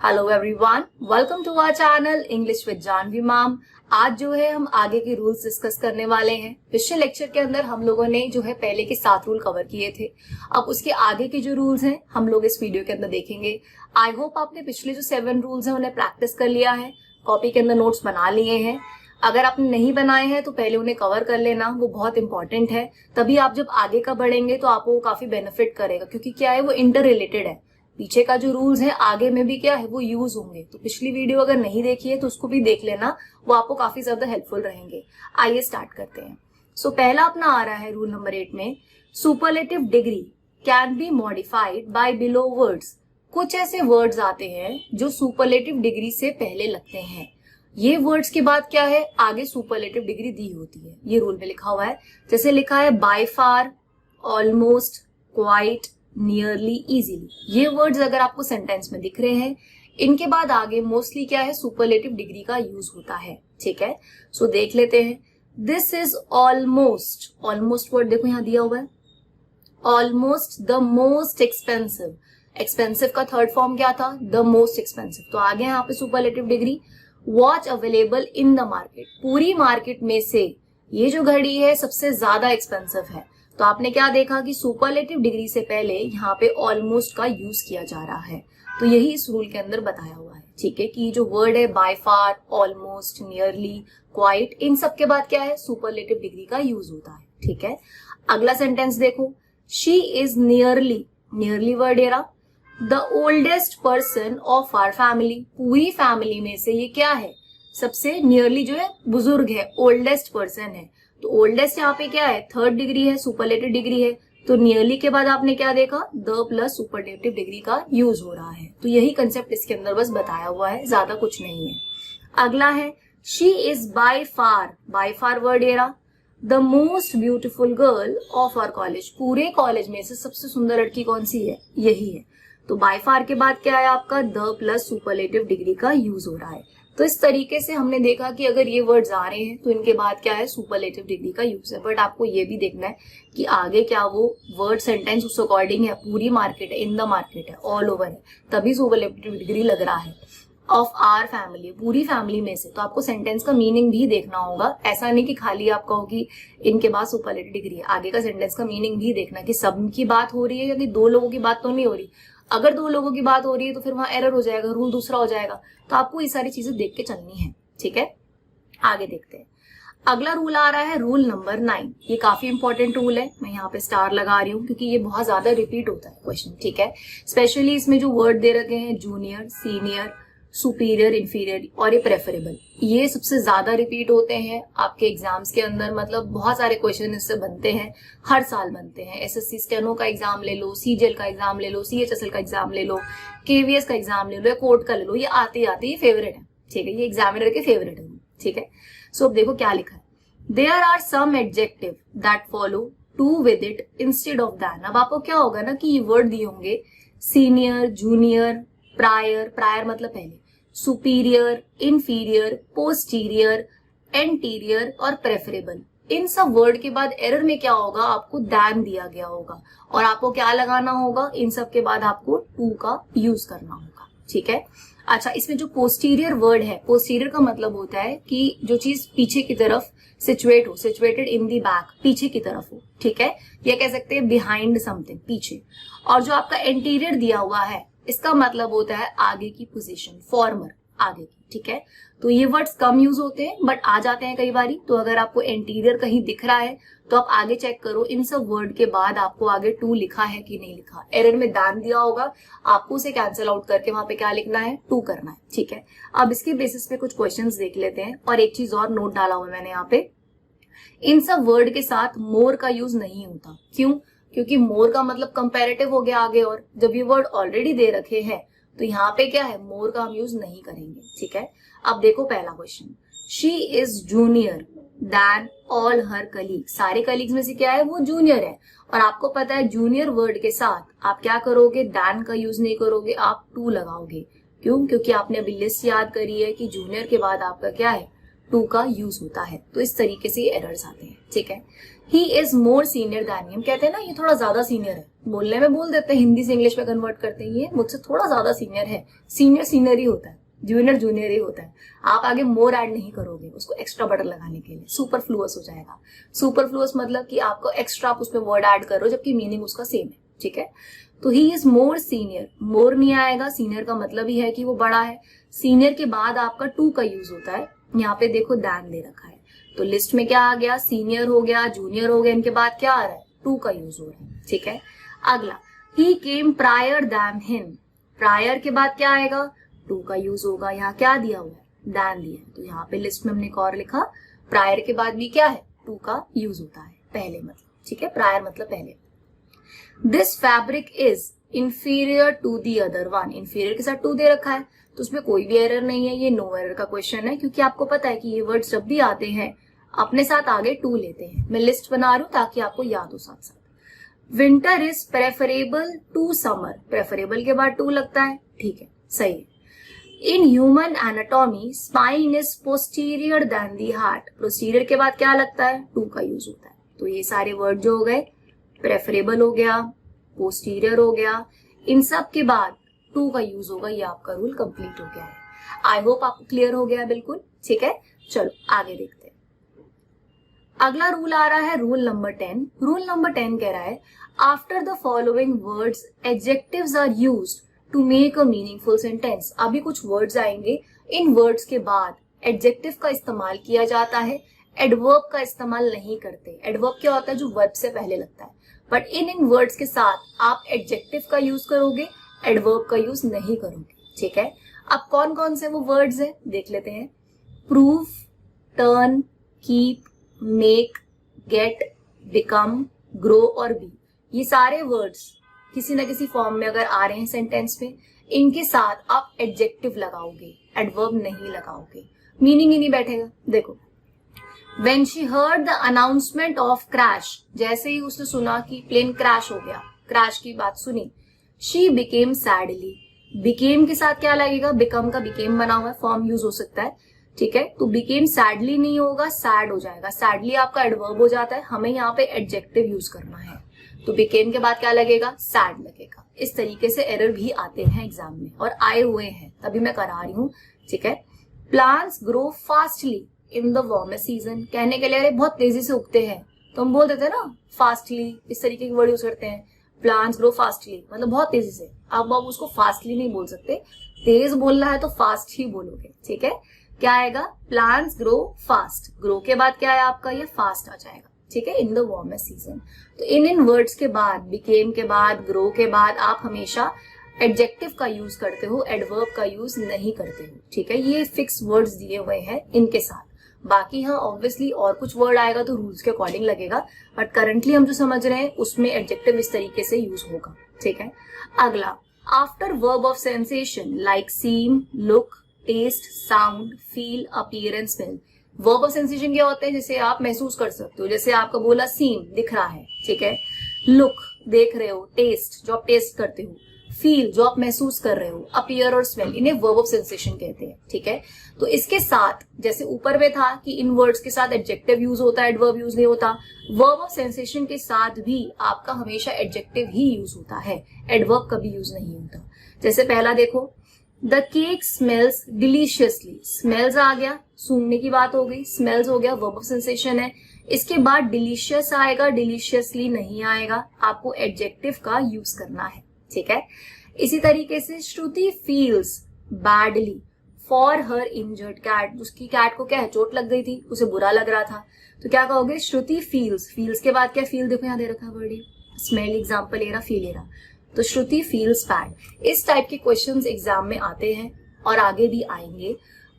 Hello everyone, welcome to our channel English with Janvi ma'am. आज जो है हम आगे के रूल्स डिस्कस करने वाले हैं। पिछले लेक्चर के अंदर हम लोगों ने जो है पहले के 7 रूल कवर किए थे। अब उसके आगे के जो रूल्स हैं हम लोग इस वीडियो के अंदर देखेंगे। आई होप आपने पिछले जो 7 रूल्स हैं उन्हें प्रैक्टिस कर लिया है, कॉपी के अंदर नोट्स बना लिए हैं। अगर आपने नहीं बनाए हैं तो पहले उन्हें कवर कर लेना, वो बहुत इंपॉर्टेंट है। तभी आप जब आगे का बढ़ेंगे तो आपको काफी बेनिफिट करेगा, क्योंकि क्या है वो इंटर रिलेटेड है। पीछे का जो रूल्स है आगे में भी क्या है वो यूज होंगे। तो पिछली वीडियो अगर नहीं देखी है तो उसको भी देख लेना, वो आपको काफी ज्यादा हेल्पफुल रहेंगे। आइए स्टार्ट करते हैं। सो पहला अपना आ रहा है रूल नंबर 8 में, superlative degree can be modified by below words. कुछ ऐसे वर्ड्स आते हैं जो सुपरलेटिव डिग्री से पहले लगते हैं। ये वर्ड्स के बाद क्या है, आगे सुपरलेटिव डिग्री दी होती है। ये रूल में लिखा हुआ है। जैसे लिखा है by far, almost, quite, nearly, easily. ये वर्ड्स अगर आपको सेंटेंस में दिख रहे हैं, इनके बाद आगे मोस्टली क्या है सुपरलेटिव डिग्री का यूज होता है। ठीक है, सो देख लेते हैं। This is almost, almost word देखो यहां दिया हुआ है। Almost the most expensive, expensive का थर्ड फॉर्म क्या था, द मोस्ट एक्सपेंसिव। तो आगे यहाँ पे superlative degree. Watch available in the market, पूरी मार्केट में से ये जो घड़ी है सबसे ज्यादा एक्सपेंसिव है। तो आपने क्या देखा कि सुपरलेटिव डिग्री से पहले यहाँ पे ऑलमोस्ट का यूज किया जा रहा है। तो यही इस रूल के अंदर बताया हुआ है। ठीक है, कि जो वर्ड है by far, almost, nearly, quite, इन सब के बाद क्या है सुपरलेटिव डिग्री का यूज होता है। ठीक है, अगला सेंटेंस देखो, she is nearly, nearly word है the oldest person of our family. पूरी फैमिली में से ये क्या है, सबसे नियरली जो है बुजुर्ग है, ओल्डेस्ट पर्सन है। तो ओल्डेस्ट यहाँ पे क्या है, थर्ड डिग्री है, सुपरलेटिव डिग्री है। तो नियरली के बाद आपने क्या देखा, द प्लस सुपरलेटिव डिग्री का यूज हो रहा है। तो यही कंसेप्ट इसके अंदर बस बताया हुआ है, ज्यादा कुछ नहीं है। अगला है she is by far, by far वर्ड एरा the most beautiful girl of our college. पूरे कॉलेज में से सबसे सुंदर लड़की कौन सी है, यही है। तो बाय फार के बाद क्या है आपका, द प्लस सुपरलेटिव डिग्री का यूज हो रहा है। तो इस तरीके से हमने देखा कि अगर ये वर्ड्स आ रहे हैं तो इनके बाद क्या है सुपरलेटिव डिग्री का यूज है। बट आपको ये भी देखना है कि आगे क्या वो वर्ड सेंटेंस उस अकॉर्डिंग है, पूरी मार्केट है, इन द मार्केट है, ऑल ओवर है, तभी सुपरलेटिव डिग्री लग रहा है। ऑफ आर फैमिली, पूरी फैमिली में से। तो आपको सेंटेंस का मीनिंग भी देखना होगा। ऐसा नहीं कि खाली आप कहो कि इनके बाद सुपरलेटिव डिग्री है, आगे का सेंटेंस का मीनिंग भी देखना कि सबकी बात हो रही है या कि 2 लोगों की बात तो नहीं हो रही। अगर 2 लोगों की बात हो रही है तो फिर वहां एरर हो जाएगा, रूल दूसरा हो जाएगा। तो आपको ये सारी चीजें देख के चलनी है। ठीक है, आगे देखते हैं। अगला रूल आ रहा है रूल नंबर 9। ये काफी इंपॉर्टेंट रूल है, मैं यहाँ पे स्टार लगा रही हूँ क्योंकि ये बहुत ज्यादा रिपीट होता है क्वेश्चन। ठीक है, स्पेशली इसमें जो वर्ड दे रखे हैं जूनियर, सीनियर, सुपीरियर, इंफीरियर और ये प्रेफरेबल, ये सबसे ज्यादा रिपीट होते हैं आपके एग्जाम्स के अंदर। मतलब बहुत सारे क्वेश्चन इससे बनते हैं, हर साल बनते हैं। एसएससी स्टेनो का एग्जाम ले लो, सीजीएल का एग्जाम ले लो, सीएचएसएल का एग्जाम ले लो, केवीएस का एग्जाम ले लो या कोर्ट का ले लो, ये आते आते ये फेवरेट है। ठीक है, ये एग्जामिनर के फेवरेट है। ठीक है, सो अब देखो क्या लिखा है, there are some adjective that follow to with it instead of than. अब आपको क्या होगा ना कि ये वर्ड दिए होंगे सीनियर, जूनियर, प्रायर, प्रायर मतलब पहले, सुपीरियर, इंफीरियर, पोस्टीरियर, एंटीरियर और प्रेफरेबल। इन सब वर्ड के बाद एरर में क्या होगा, आपको दैन दिया गया होगा और आपको क्या लगाना होगा, इन सब के बाद आपको टू का यूज करना होगा। ठीक है, अच्छा, इसमें जो पोस्टीरियर वर्ड है, पोस्टीरियर का मतलब होता है कि जो चीज पीछे की तरफ सिचुएट हो, सिचुएटेड इन दी बैक, पीछे की तरफ हो। ठीक है, या कह सकते हैं बिहाइंड समथिंग, पीछे। और जो आपका एंटीरियर दिया हुआ है इसका मतलब होता है आगे की पोजीशन, फॉर्मर, आगे की। ठीक है, तो ये वर्ड्स कम यूज होते हैं बट आ जाते हैं कई बारी। तो अगर आपको एंटीरियर कहीं दिख रहा है तो आप आगे चेक करो, इन सब वर्ड के बाद आपको आगे टू लिखा है कि नहीं लिखा। एरर में दैन दिया होगा, आपको उसे कैंसिल आउट करके वहां पे क्या लिखना है, टू करना है। ठीक है, अब इसके बेसिस पे कुछ क्वेश्चंस देख लेते हैं। और एक चीज और नोट डाला हुआ मैंने यहाँ पे, इन सब वर्ड के साथ मोर का यूज नहीं होता। क्यों, क्योंकि मोर का मतलब कंपैरेटिव हो गया आगे, और जब ये वर्ड ऑलरेडी दे रखे हैं तो यहाँ पे क्या है, मोर का हम यूज नहीं करेंगे। ठीक है, अब देखो पहला question, she is junior than all her colleague. सारे कलीग्स में से क्या है, वो जूनियर है। और आपको पता है जूनियर वर्ड के साथ आप क्या करोगे, दैन का यूज नहीं करोगे, आप टू लगाओगे। क्यों, क्योंकि आपने अभी लिस्ट याद करी है कि जूनियर के बाद आपका क्या है, टू का यूज होता है। तो इस तरीके से ये एरर्स आते हैं, ठीक है। He is more senior than me, हम कहते हैं ना ये थोड़ा ज्यादा सीनियर है, बोलने में बोल देते हैं, हिंदी से इंग्लिश में कन्वर्ट करते हैं, ये मुझसे थोड़ा ज्यादा सीनियर है। सीनियर सीनियर ही होता है, जूनियर जूनियर ही होता है। आप आगे मोर ऐड नहीं करोगे उसको एक्स्ट्रा बटन लगाने के लिए, सुपरफ्लुअस हो जाएगा। सुपरफ्लुअस मतलब कि आपको एक्स्ट्रा आप उसमें वर्ड ऐड करो जबकि मीनिंग उसका सेम है, ठीक है। तो ही इज मोर सीनियर, मोर नहीं आएगा, सीनियर का मतलब ही है कि वो बड़ा है। सीनियर के बाद आपका टू का यूज होता है, यहाँ पे देखो दैन दे रखा है, तो लिस्ट में क्या आ गया, सीनियर हो गया, जूनियर हो गया, इनके बाद क्या आ रहा है, टू का यूज हो रहा है, ठीक है। अगला, ही केम प्रायर दैन हिम, प्रायर के बाद क्या आएगा, टू का यूज होगा। यहाँ क्या दिया हुआ है, दैन दिया है, तो यहाँ पे लिस्ट में हमने एक और लिखा, प्रायर के बाद भी क्या है, टू का यूज होता है, पहले मतलब, ठीक है, प्रायर मतलब पहले। This fabric is inferior to the other one, inferior के साथ टू दे रखा है, तो उसमें कोई भी एरर नहीं है, ये नो एरर का क्वेश्चन है, क्योंकि आपको पता है कि ये वर्ड्स जब भी आते हैं अपने साथ आगे टू लेते हैं। मैं लिस्ट बना रही हूं ताकि आपको याद हो साथ साथ। Winter is preferable to summer, preferable के बाद टू लगता है, ठीक है, सही है। In human anatomy spine is posterior than the heart, posterior के बाद क्या लगता है, टू का यूज होता है। तो ये सारे वर्ड जो हो गए, प्रेफरेबल हो गया, पोस्टीरियर हो गया, इन सब के बाद टू का यूज होगा, ये आपका रूल कंप्लीट हो गया है। आई होप आपको क्लियर हो गया है बिल्कुल, ठीक है। चलो आगे देखते हैं। अगला रूल आ रहा है रूल नंबर 10। रूल नंबर 10 कह रहा है, after the following words adjectives are used to make a meaningful sentence. अभी कुछ वर्ड्स आएंगे, इन वर्ड्स के बाद एडजेक्टिव का इस्तेमाल किया जाता है, एडवर्ब का इस्तेमाल नहीं करते। एडवर्ब क्या होता है, जो वर्ब से पहले लगता है, बट इन वर्ड्स के साथ आप एडजेक्टिव का यूज करोगे, एडवर्ब का यूज नहीं करोगे, ठीक है। अब कौन कौन से वो वर्ड्स हैं देख लेते हैं। Prove, turn, keep, make, get, become, grow और बी, ये सारे वर्ड्स किसी ना किसी फॉर्म में अगर आ रहे हैं सेंटेंस में, इनके साथ आप एडजेक्टिव लगाओगे, एडवर्ब नहीं लगाओगे, मीनिंग ही नहीं बैठेगा। देखो, When she heard the announcement of crash, जैसे ही उसने सुना कि प्लेन क्रैश हो गया, क्रैश की बात सुनी, she became sadly, became के साथ क्या लगेगा, become का became बना हुआ है, फॉर्म यूज हो सकता है, ठीक है। तो became sadly नहीं होगा, sad हो जाएगा, sadly आपका एडवर्ब हो जाता है, हमें यहाँ पे एडजेक्टिव यूज करना है, तो became के बाद क्या लगेगा, sad लगेगा। इस तरीके से एरर भी आते हैं एग्जाम में और आए हुए हैं, तभी मैं करा रही हूँ, ठीक है। Plants grow fastly in the warmest season, कहने के लिए अरे बहुत तेजी से उगते हैं, तो हम बोल देते हैं ना फास्टली, इस तरीके के वर्ड यूज करते हैं। प्लांट्स ग्रो फास्टली मतलब बहुत तेजी से, अब आप उसको फास्टली नहीं बोल सकते, तेज बोलना है तो फास्ट ही बोलोगे, ठीक है। क्या आएगा, प्लांट्स ग्रो फास्ट, ग्रो के बाद क्या है आपका, ये फास्ट आ जाएगा, ठीक है, इन द वार्मेस्ट सीजन। तो इन वर्ड्स के बाद, बिकेम के बाद, ग्रो के बाद आप हमेशा एडजेक्टिव का यूज करते हो, एडवर्ब का यूज नहीं करते हो, ठीक है। ये फिक्स वर्ड्स दिए हुए हैं इनके साथ। बाकी हाँ ऑब्वियसली और कुछ वर्ड आएगा तो रूल्स के अकॉर्डिंग लगेगा, बट करंटली हम जो समझ रहे हैं उसमें एडजेक्टिव इस तरीके से यूज होगा, ठीक है। अगला, after verb of sensation like seem, look, taste, sound, feel, appear and smell. Verb of sensation क्या होते हैं, जिसे आप महसूस कर सकते हो, जैसे आपका बोला सीम, दिख रहा है, ठीक है। लुक, देख रहे हो, टेस्ट, जो आप टेस्ट करते हो, फील, जो आप महसूस कर रहे हो, अपीयर और स्मेल, इन्हें वर्ब ऑफ सेंसेशन कहते हैं, ठीक है। तो इसके साथ जैसे ऊपर में था कि इन वर्ड्स के साथ एडजेक्टिव यूज होता है, एडवर्ब यूज नहीं होता, वर्ब ऑफ सेंसेशन के साथ भी आपका हमेशा एडजेक्टिव ही यूज होता है, एडवर्ब कभी यूज नहीं होता। जैसे पहला देखो, द केक स्मेल्स डिलीशियसली, स्मेल्स आ गया, सूंघने की बात हो गई, स्मेल्स हो गया, वर्ब ऑफ सेंसेशन है। इसके बाद डिलीशियस आएगा, डिलीशियसली नहीं आएगा, आपको एडजेक्टिव का यूज करना है, ठीक है। इसी तरीके से Shruti feels badly for her injured cat, उसकी कैट को क्या है, चोट लग गई थी, उसे बुरा लग रहा था, तो क्या कहोगे, श्रुति फील्स, फील्स के बाद क्या, फील देखो यहाँ दे रखा है वर्ड, स्मेल एग्जाम्पल ले रहा, फील ले रहा, तो श्रुति फील्स बैड। इस टाइप के क्वेश्चंस एग्जाम में आते हैं और आगे भी आएंगे।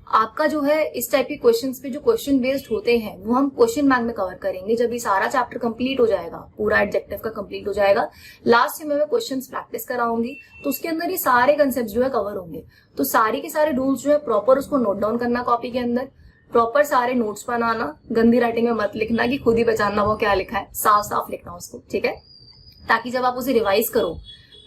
आपका जो है इस टाइप के क्वेश्चंस पे जो क्वेश्चन बेस्ड होते हैं वो हम क्वेश्चन बैंक में कवर करेंगे जब ये सारा चैप्टर कंप्लीट हो जाएगा, पूरा एडजेक्टिव का कंप्लीट हो जाएगा। लास्ट में मैं क्वेश्चंस प्रैक्टिस कराऊंगी तो उसके अंदर ये सारे कंसेप्ट जो है कवर होंगे। तो सारे के सारे रूल्स जो है प्रॉपर उसको नोट डाउन करना कॉपी के अंदर, प्रॉपर सारे नोट्स बनाना, गंदी राइटिंग में मत लिखना कि खुद ही पहचानना वो क्या लिखा है, साफ साफ लिखना उसको, ठीक है, ताकि जब आप उसे रिवाइज करो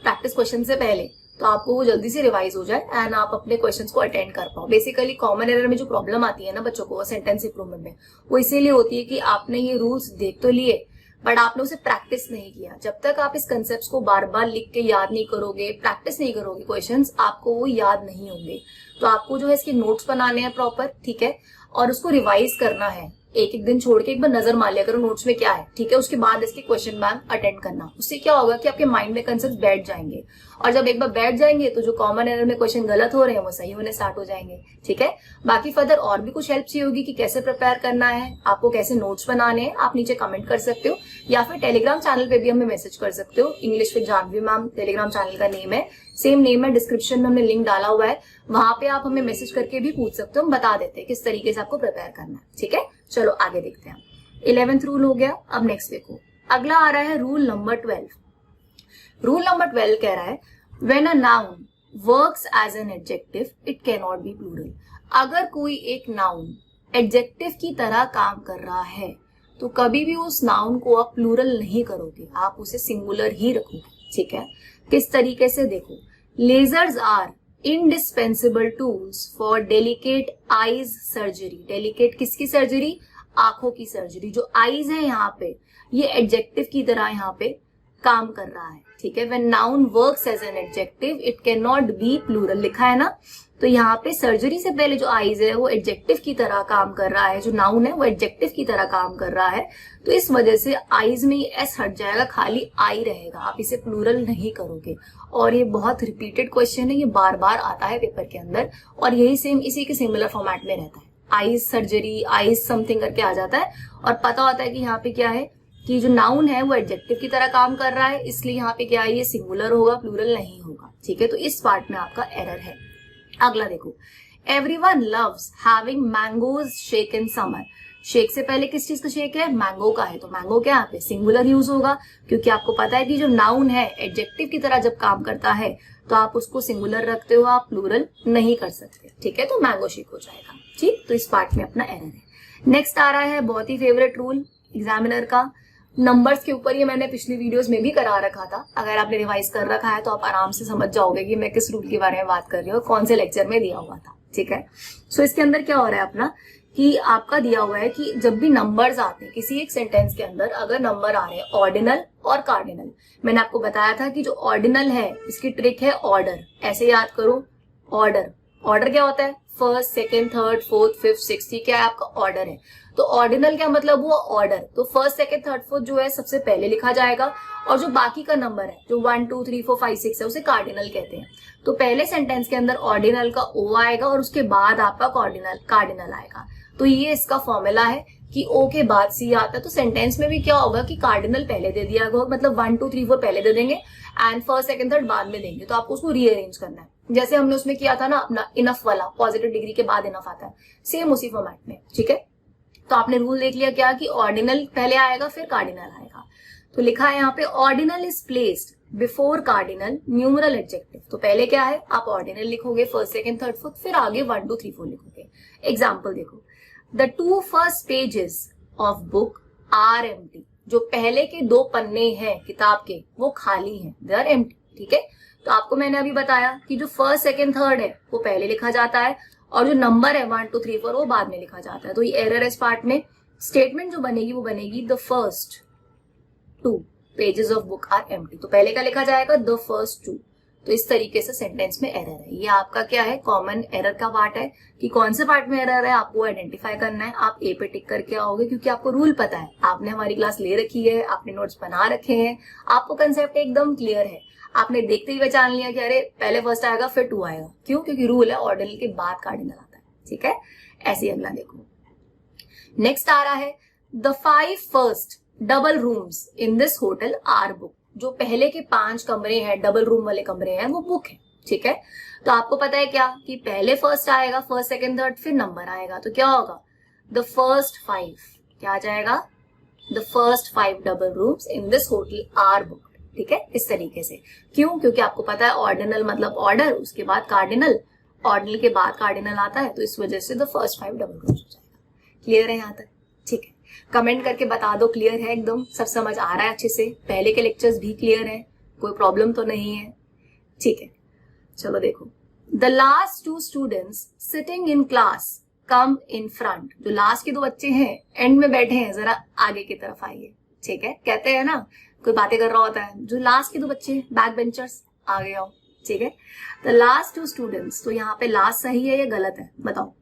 प्रैक्टिस क्वेश्चन से पहले तो आपको वो जल्दी से रिवाइज हो जाए एंड आप अपने क्वेश्चंस को अटेंड कर पाओ। बेसिकली कॉमन एरर में जो प्रॉब्लम आती है ना बच्चों को सेंटेंस इंप्रूवमेंट में, वो इसीलिए होती है कि आपने ये रूल्स देख तो लिए बट आपने उसे प्रैक्टिस नहीं किया। जब तक आप इस कंसेप्ट को बार बार लिख के याद नहीं करोगे, प्रैक्टिस नहीं करोगे क्वेश्चंस, आपको वो याद नहीं होंगे। तो आपको जो है इसके नोट्स बनाने हैं प्रॉपर, ठीक है, और उसको रिवाइज करना है। एक एक दिन छोड़ के एक बार नजर मार लिया करो नोट्स में क्या है, ठीक है। उसके बाद इसके क्वेश्चन बैंक अटेंड करना। उससे क्या होगा कि आपके माइंड में कंसेप्ट बैठ जाएंगे, और जब एक बार बैठ जाएंगे तो जो कॉमन एरर में क्वेश्चन गलत हो रहे हैं वो सही होने स्टार्ट हो जाएंगे, ठीक है। बाकी फर्दर और भी कुछ हेल्प चाहिए होगी कि कैसे प्रिपेयर करना है, आपको कैसे नोट्स बनाने हैं, आप नीचे कमेंट कर सकते हो, या फिर टेलीग्राम चैनल पे भी हमें मैसेज कर सकते हो। English with Janvi ma'am Telegram channel का नेम है, सेम नेम है, डिस्क्रिप्शन में हमने लिंक डाला हुआ है, वहां पे आप हमें मैसेज करके भी पूछ सकते हो, हम बता देते हैं किस तरीके से आपको प्रिपेयर करना है, ठीक है। चलो आगे देखते हैं। 11th रूल हो गया। अब नेक्स्ट देखो, अगला आ रहा है रूल नंबर 12। रूल नंबर 12 कह रहा है when a noun works as an adjective it can not be plural. अगर कोई एक नाउन एडजेक्टिव की तरह काम कर रहा है तो कभी भी उस नाउन को आप प्लूरल नहीं करोगे, आप उसे सिंगुलर ही रखोगे, ठीक है। किस तरीके से देखो, lasers are indispensable tools for delicate eyes surgery. Delicate किसकी सर्जरी? आंखों की सर्जरी। जो आईज है यहाँ पे ये एडजेक्टिव की तरह यहाँ पे काम कर रहा है, ठीक है। When noun works as an adjective it can not be plural लिखा है ना, तो यहाँ पे सर्जरी से पहले जो आईज है वो एडजेक्टिव की तरह काम कर रहा है, जो नाउन है वो एडजेक्टिव की तरह काम कर रहा है, तो इस वजह से आईज में एस हट जाएगा, खाली आई रहेगा, आप इसे प्लूरल नहीं करोगे। और ये बहुत रिपीटेड क्वेश्चन है, ये बार बार आता है पेपर के अंदर, और यही सेम इसी के सिमिलर फॉर्मेट में रहता है। आईज सर्जरी, आईज समथिंग करके आ जाता है, और पता होता है कि यहाँ पे क्या है कि जो नाउन है वो एडजेक्टिव की तरह काम कर रहा है, इसलिए यहाँ पे क्या है, ये सिंगुलर होगा, प्लूरल नहीं होगा, ठीक है। तो इस पार्ट में आपका एरर है। अगला देखो, everyone loves having mangoes shake in summer. Shake से पहले किस चीज का शेक है? मैंगो का है, तो मैंगो क्या यहाँ पे सिंगुलर यूज होगा, क्योंकि आपको पता है कि जो नाउन है एडजेक्टिव की तरह जब काम करता है तो आप उसको सिंगुलर रखते हो, आप प्लूरल नहीं कर सकते, ठीक है। तो मैंगो शेक हो जाएगा, ठीक। तो इस पार्ट में अपना एरर है। नेक्स्ट आ रहा है बहुत ही फेवरेट रूल एग्जामिनर का, नंबर्स के ऊपर। ये मैंने पिछली वीडियोस में भी करा रखा था, अगर आपने रिवाइज कर रखा है तो आप आराम से समझ जाओगे कि मैं किस रूल के बारे में बात कर रही हूँ, कौन से लेक्चर में दिया हुआ था, ठीक है। सो इसके अंदर क्या हो रहा है अपना कि आपका दिया हुआ है कि जब भी नंबर्स आते हैं किसी एक सेंटेंस के अंदर, अगर नंबर आ रहे हैं ऑर्डिनल और कार्डिनल, मैंने आपको बताया था कि जो ऑर्डिनल है इसकी ट्रिक है ऑर्डर। ऐसे याद करो, ऑर्डर। ऑर्डर क्या होता है? First, second, third, fourth, fifth, sixth, क्या है आपका ऑर्डर है। तो ऑर्डिनल क्या मतलब हुआ? ऑर्डर। तो फर्स्ट, सेकेंड, थर्ड, फोर्थ जो है सबसे पहले लिखा जाएगा, और जो बाकी का नंबर है जो 1 2 3 4 5 6 है उसे कार्डिनल कहते हैं। तो पहले सेंटेंस के अंदर ऑर्डिनल का ओ आएगा और उसके बाद आपका कार्डिनल आएगा। तो ये इसका फॉर्मूला है कि ओ के बाद सी आता है। तो सेंटेंस में भी क्या होगा कि कार्डिनल पहले दे दिया होगा, मतलब 1 2 3 4 पहले दे देंगे एंड फर्स्ट, सेकेंड, थर्ड बाद में देंगे। तो आपको उसको रीअरेंज करना है, जैसे हमने उसमें किया था ना अपना इनफ वाला, पॉजिटिव डिग्री के बाद इनफ आता है, सेम उसी फॉर्मेट में, ठीक है। तो आपने रूल देख लिया क्या कि ऑर्डिनल पहले आएगा फिर कार्डिनल आएगा। तो लिखा है यहाँ पे ordinal is placed before cardinal numeral adjective. तो पहले क्या है, आप ऑर्डिनल लिखोगे, फर्स्ट, सेकेंड, थर्ड, फोर्थ, फिर आगे 1 2 3 4 लिखोगे। एग्जाम्पल देखो, the 2 first pages of book are empty. जो पहले के 2 पन्ने हैं किताब के वो खाली हैं, दे आर एम्प्टी, ठीक है। तो आपको मैंने अभी बताया कि जो फर्स्ट, सेकेंड, थर्ड है वो पहले लिखा जाता है, और जो नंबर है 1 2 3 4 वो बाद में लिखा जाता है। तो ये एरर है इस पार्ट में। स्टेटमेंट जो बनेगी वो बनेगी the first 2 pages of book are empty. तो पहले का लिखा जाएगा द फर्स्ट 2। तो इस तरीके से सेंटेंस में एरर है। ये आपका क्या है, कॉमन एरर का पार्ट है कि कौन से पार्ट में एरर है आपको आइडेंटिफाई करना है। आप ए पे टिक करके आओगे क्योंकि आपको रूल पता है, आपने हमारी क्लास ले रखी है, आपने नोट्स बना रखे हैं, आपको कंसेप्ट एकदम क्लियर है। आपने देखते ही पहचान लिया कि अरे पहले फर्स्ट आएगा फिर 2 आएगा, क्यों? क्योंकि रूल है ऑर्डिनल के बाद कार्डिनल आता है, ठीक है। ऐसे ही अगला देखो, नेक्स्ट आ रहा है the 5 first double rooms in this hotel are book. जो पहले के 5 कमरे हैं, डबल रूम वाले कमरे हैं, वो बुक है, ठीक है। तो आपको पता है क्या कि पहले फर्स्ट आएगा, फर्स्ट, सेकेंड, थर्ड, फिर नंबर आएगा। तो क्या होगा, द फर्स्ट 5 क्या आ जाएगा, the first 5 double rooms in this hotel are book, ठीक है। इस तरीके से, क्यों? क्योंकि आपको पता है ऑर्डिनल मतलब ऑर्डर, उसके बाद कार्डिनल, ऑर्डिनल के बाद कार्डिनल आता है, तो इस वजह से द फर्स्ट 5 डबल रूम्स हो जाएगा। क्लियर है यहाँ तक? ठीक है, कमेंट करके बता दो क्लियर है, एकदम सब समझ आ रहा है अच्छे से, पहले के लेक्चर्स भी क्लियर है, कोई प्रॉब्लम तो नहीं है, ठीक है। चलो देखो, the last 2 students sitting in class come in front. जो लास्ट के 2 बच्चे हैं एंड में बैठे हैं, जरा आगे की तरफ आइए। ठीक है, कहते हैं ना कोई बातें कर रहा होता है, जो लास्ट के 2 बच्चे हैं बैक बेंचर्स, आगे आओ। ठीक है, द लास्ट 2 स्टूडेंट्स, तो यहाँ पे लास्ट सही है या गलत है बताओ।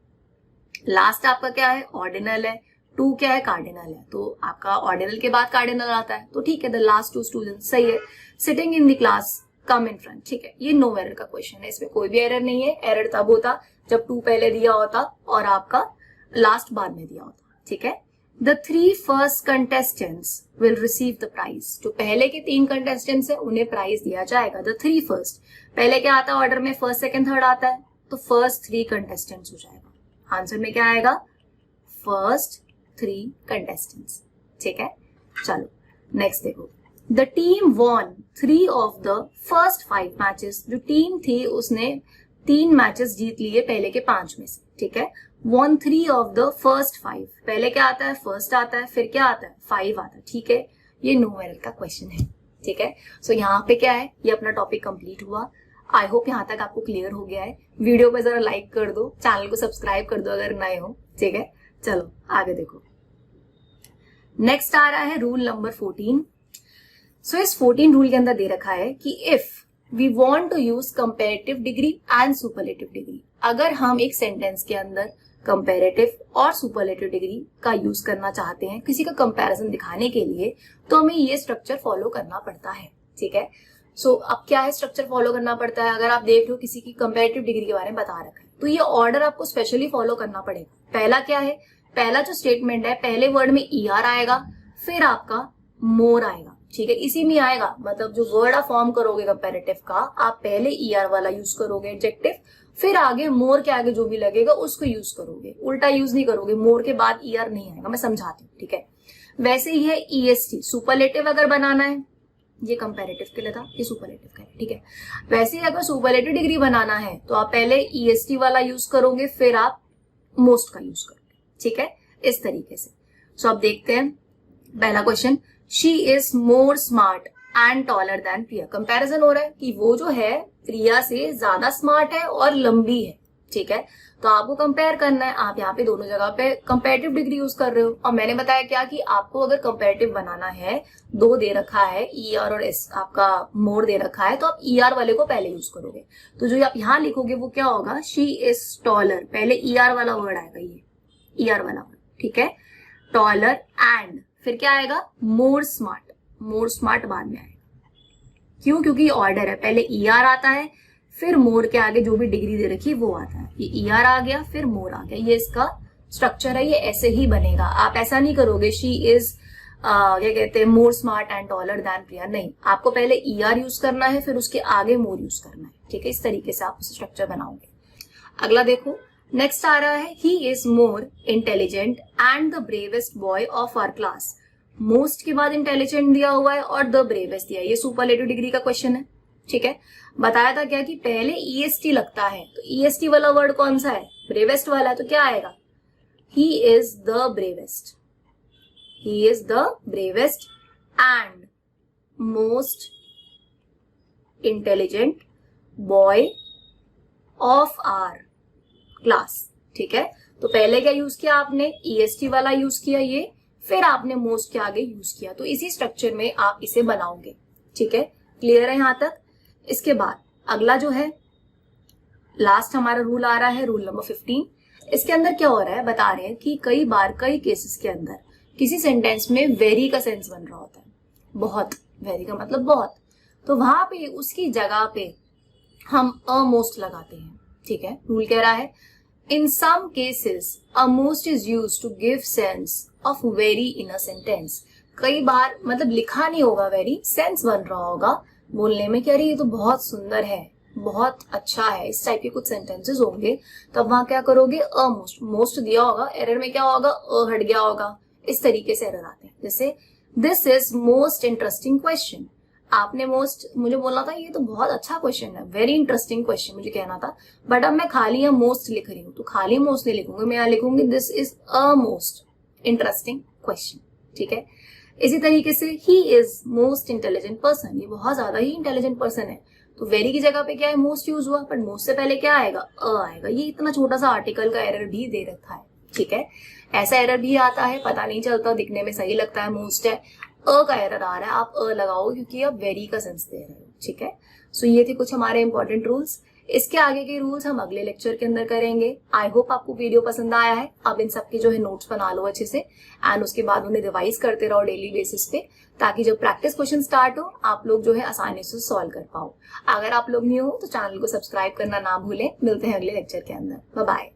लास्ट आपका क्या है, ऑर्डिनल है, 2 क्या है, कार्डिनल है, तो आपका ऑर्डिनल के बाद कार्डिनल आता है, तो ठीक है, द लास्ट 2 स्टूडेंट्स सही है। Sitting in the class come in front, ठीक है, ये नो एरर का क्वेश्चन है, इसमें कोई भी एरर नहीं है। एरर तब होता जब 2 पहले दिया होता और आपका लास्ट बाद में दिया होता। ठीक है, the 3 first contestants will receive the prize. जो पहले के 3 कंटेस्टेंट्स है उन्हें प्राइज दिया जाएगा। द 3 फर्स्ट, पहले क्या आता है ऑर्डर में, फर्स्ट सेकंड थर्ड आता है, तो फर्स्ट 3 कंटेस्टेंट्स हो जाएगा। आंसर में क्या आएगा, फर्स्ट 3 कंटेस्टेंट्स। ठीक है, चलो नेक्स्ट देखो, the team von 3 of the first 5 matches. जो टीम थी उसने 3 मैचेस जीत लिए पहले के 5 में से। ठीक है, वॉन 3 ऑफ द फर्स्ट 5, पहले क्या आता है, फर्स्ट आता है, फिर क्या आता है, 5 आता है। ठीक है, ये नो एरर का क्वेश्चन है। ठीक है, सो यहाँ पे क्या है, ये अपना टॉपिक कंप्लीट हुआ। आई होप यहाँ तक आपको क्लियर हो गया है। वीडियो पे जरा लाइक कर दो, चैनल को सब्सक्राइब कर दो अगर नए हो। ठीक है, चलो आगे देखो, नेक्स्ट आ रहा है रूल नंबर 14। सो इस 14 रूल के अंदर दे रखा है कि if we want to use comparative degree and superlative degree, अगर हम एक सेंटेंस के अंदर कंपैरेटिव और सुपरलेटिव डिग्री का यूज करना चाहते हैं किसी का कंपैरिजन दिखाने के लिए, तो हमें ये स्ट्रक्चर फॉलो करना पड़ता है। ठीक है, सो अब क्या है स्ट्रक्चर फॉलो करना पड़ता है। अगर आप देख रहे हो किसी की कंपैरेटिव डिग्री के बारे में बता रखा है, तो ये ऑर्डर आपको स्पेशली फॉलो करना पड़ेगा। पहला क्या है, पहला जो स्टेटमेंट है, पहले वर्ड में ER आएगा, फिर आपका मोर आएगा। ठीक है, इसी में आएगा, मतलब जो वर्ड आप फॉर्म करोगे कंपैरेटिव का, आप पहले ER वाला यूज करोगे एडजेक्टिव, फिर आगे मोर के आगे जो भी लगेगा उसको यूज करोगे, उल्टा यूज नहीं करोगे। मोर के बाद ER नहीं आएगा, मैं समझाती हूँ। ठीक है, वैसे ही है EST, सुपरलेटिव अगर बनाना है, ये कंपैरेटिव के लिए था, ये सुपरलेटिव का है। ठीक है, वैसे ही अगर सुपरलेटिव डिग्री बनाना है तो आप पहले EST वाला यूज करोगे, फिर आप मोस्ट का यूज करोगे। ठीक है, इस तरीके से। सो अब देखते हैं पहला question, she is more smart and taller than Priya. Comparison हो रहा है कि वो जो है प्रिया से ज्यादा स्मार्ट है और लंबी है। ठीक है, तो आपको कंपेयर करना है। आप यहाँ पे दोनों जगह पे कंपैरेटिव डिग्री यूज कर रहे हो, और मैंने बताया क्या कि आपको अगर कंपैरेटिव बनाना है, 2 दे रखा है, ER और S आपका मोर दे रखा है, तो आप ER वाले को पहले यूज करोगे। तो जो आप यहाँ लिखोगे वो क्या होगा, शी इज टॉलर, पहले ER वाला वर्ड आएगा, ये ER वाला वर्ड। ठीक है, टॉलर एंड फिर क्या आएगा, मोर स्मार्ट, मोर स्मार्ट बाद में आएगा। क्यों, क्योंकि ऑर्डर है, पहले ER आता है, फिर मोर के आगे जो भी डिग्री दे रखी है वो आता है। ये ER आ गया, फिर मोर आ गया, ये इसका स्ट्रक्चर है, ये ऐसे ही बनेगा। आप ऐसा नहीं करोगे शी इज क्या कहते हैं more smart and taller than Priya, नहीं, आपको पहले ER यूज करना है, फिर उसके आगे मोर यूज करना है। ठीक है, इस तरीके से आप स्ट्रक्चर बनाओगे। अगला देखो, नेक्स्ट आ रहा है, he is more intelligent and the bravest boy of our class. Most के बाद इंटेलिजेंट दिया हुआ है और द ब्रेवेस्ट दिया है, ये सुपरलेटिव डिग्री का क्वेश्चन है। ठीक है, बताया था क्या कि पहले EST लगता है, तो EST वाला वर्ड कौन सा है, ब्रेवेस्ट वाला है, तो क्या आएगा, he is the bravest, he is the bravest and most intelligent boy of our class. ठीक है, तो पहले क्या यूज किया आपने, EST वाला यूज किया ये, फिर आपने मोस्ट के आगे यूज किया, तो इसी स्ट्रक्चर में आप इसे बनाओगे। ठीक है, क्लियर है यहां तक। इसके बाद अगला जो है लास्ट हमारा रूल आ रहा है, रूल नंबर 15। इसके अंदर क्या हो रहा है, बता रहे हैं कि कई बार कई केसेस के अंदर किसी सेंटेंस में वेरी का सेंस बन रहा होता है, बहुत, वेरी का मतलब बहुत, तो वहां पे उसकी जगह पे हम अ मोस्ट लगाते हैं। ठीक है, रूल कह रहा है, in some cases a most is used to give sense of very in a sentence. कई बार मतलब लिखा नहीं होगा वेरी, सेंस बन रहा होगा बोलने में, कह रही ये तो बहुत सुंदर है, बहुत अच्छा है, इस टाइप के कुछ सेंटेंसेस होंगे, तब वहां क्या करोगे, अ मोस्ट, मोस्ट दिया होगा, एरर में क्या होगा, अ हट गया होगा, इस तरीके से एरर आते हैं। जैसे this is most interesting question, आपने मोस्ट मुझे बोलना था, ये तो बहुत अच्छा क्वेश्चन है, वेरी इंटरेस्टिंग क्वेश्चन मुझे कहना था, बट अब मैं खाली यहाँ मोस्ट लिख रही हूँ, तो खाली मोस्ट नहीं लिखूंगी, मैं यहाँ लिखूंगी this is a most interesting question. ठीक है, इसी तरीके से he is most intelligent person, ये बहुत ज्यादा ही इंटेलिजेंट पर्सन है, तो वेरी की जगह पे क्या है, मोस्ट यूज हुआ, बट मोस्ट से पहले क्या आएगा, अ आएगा। ये इतना छोटा सा आर्टिकल का एरर भी दे रखा है, ठीक है। ऐसा एरर भी आता है, पता नहीं चलता, दिखने में सही लगता है मोस्ट है, अ का एरर आ रहा है, आप अ लगाओ क्योंकि आप वेरी का सेंस दे रहे हो, ठीक है। सो ये थे कुछ हमारे इंपॉर्टेंट रूल्स। इसके आगे के रूल्स हम अगले लेक्चर के अंदर करेंगे। आई होप आपको वीडियो पसंद आया है। अब इन सबके जो है नोट्स बना लो अच्छे से, एंड उसके बाद उन्हें रिवाइज करते रहो डेली बेसिस पे, ताकि जब प्रैक्टिस क्वेश्चन स्टार्ट हो आप लोग जो है आसानी से सॉल्व कर पाओ। अगर आप लोग न्यू हो तो चैनल को सब्सक्राइब करना ना भूलें। मिलते हैं अगले लेक्चर के अंदर। Bye bye.